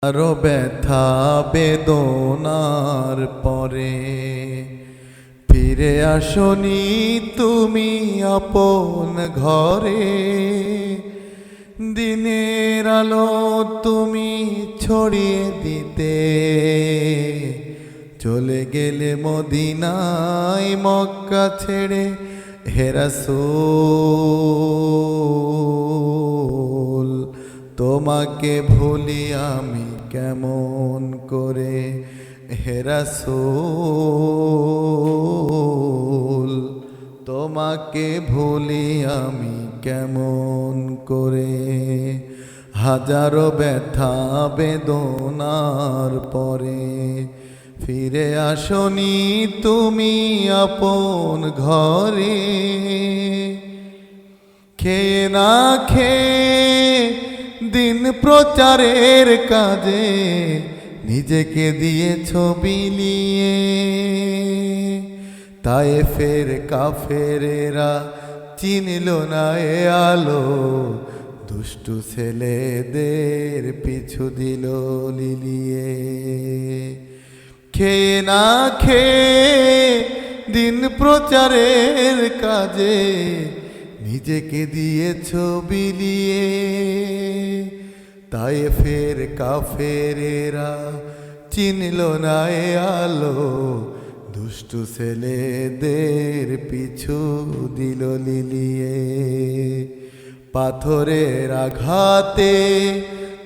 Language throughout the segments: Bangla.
আরো ব্যথা বেদনার পরে ফিরে আসনি তুমি আপন ঘরে। দিনের আলো তুমি ছড়িয়ে দিতে চলে গেলে মদিনায় মক্কা ছেড়ে। হে রাসূল তোমাকে ভুলি আমি কেমন করে। হে রাসূল তোমাকে ভুলি আমি কেমন করে। হাজারো ব্যথা বেদনার পরে ফিরে আসনি তুমি আপন ঘরে। খেয়ে না খেয়ে দিন প্রচারের কাজে নিজেকে দিয়েছ বিলিয়ে। তায়েফের কাফেরেরা চিনল না এ আলো, দুষ্টু ছেলেদের পিছু দিল লিলিয়ে। খেয়ে না খেয়ে দিন প্রচারের কাজে নিজেকে দিয়েছ বিলিয়ে। তায়েফের কাফেরেরা চিনল না এ আলো, দুষ্টু ছেলেদের পিছু দিল লিলিয়ে। পাথরের আঘাতে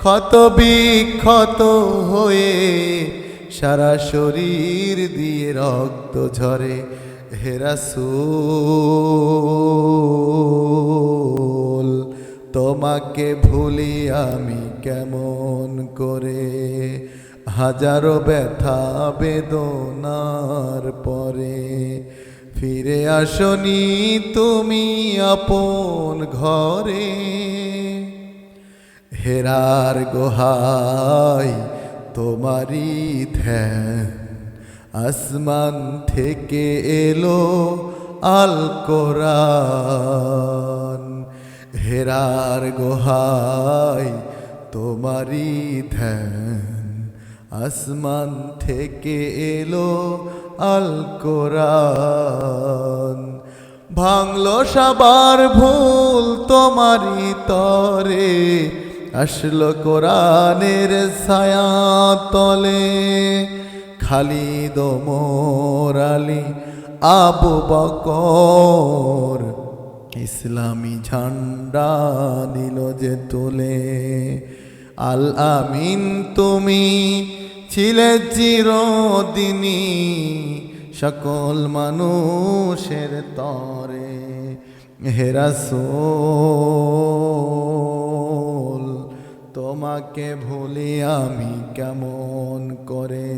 ক্ষত বিক্ষত হয়ে সারা শরীর দিয়ে রক্ত ঝরে। হে রাসূল তোমাকে ভুলি আমি কেমন করে। হাজারো ব্যথা বেদনার পরে ফিরে আসনি তুমি আপন ঘরে। হেরার গুহায় তোমারি ধ্যান, আসমান থেকে এলো আল কোরআন। হেরার গুহায় তোমারি ধ্যান, আসমান থেকে এলো আল কোরআন। ভাঙলো সবার ভুল তোমারি তরে, আসলো কোরআনের ছায়া তলে। খালিদ ওমর আলী আবু বকর ইসলামী ঝান্ডা দিল যে তুলে। আল আমিন তুমি ছিলে চিরদিনই সকল মানুষের তরে। হে রাসূল তোমাকে ভুলি আমি কেমন করে।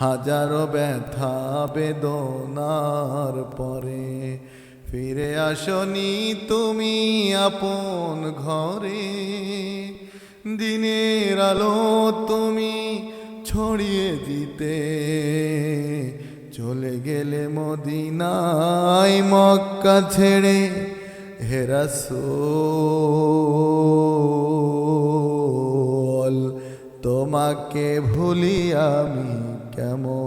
হাজারো ব্যথা বেদনার পরে ফিরে আসনি তুমি আপন ঘরে। দিনের আলো তুমি ছড়িয়ে দিতে চলে গেলে মদিনায় মক্কা ছেড়ে। হে রাসূল তোমাকে ভুলি আমি কেমন।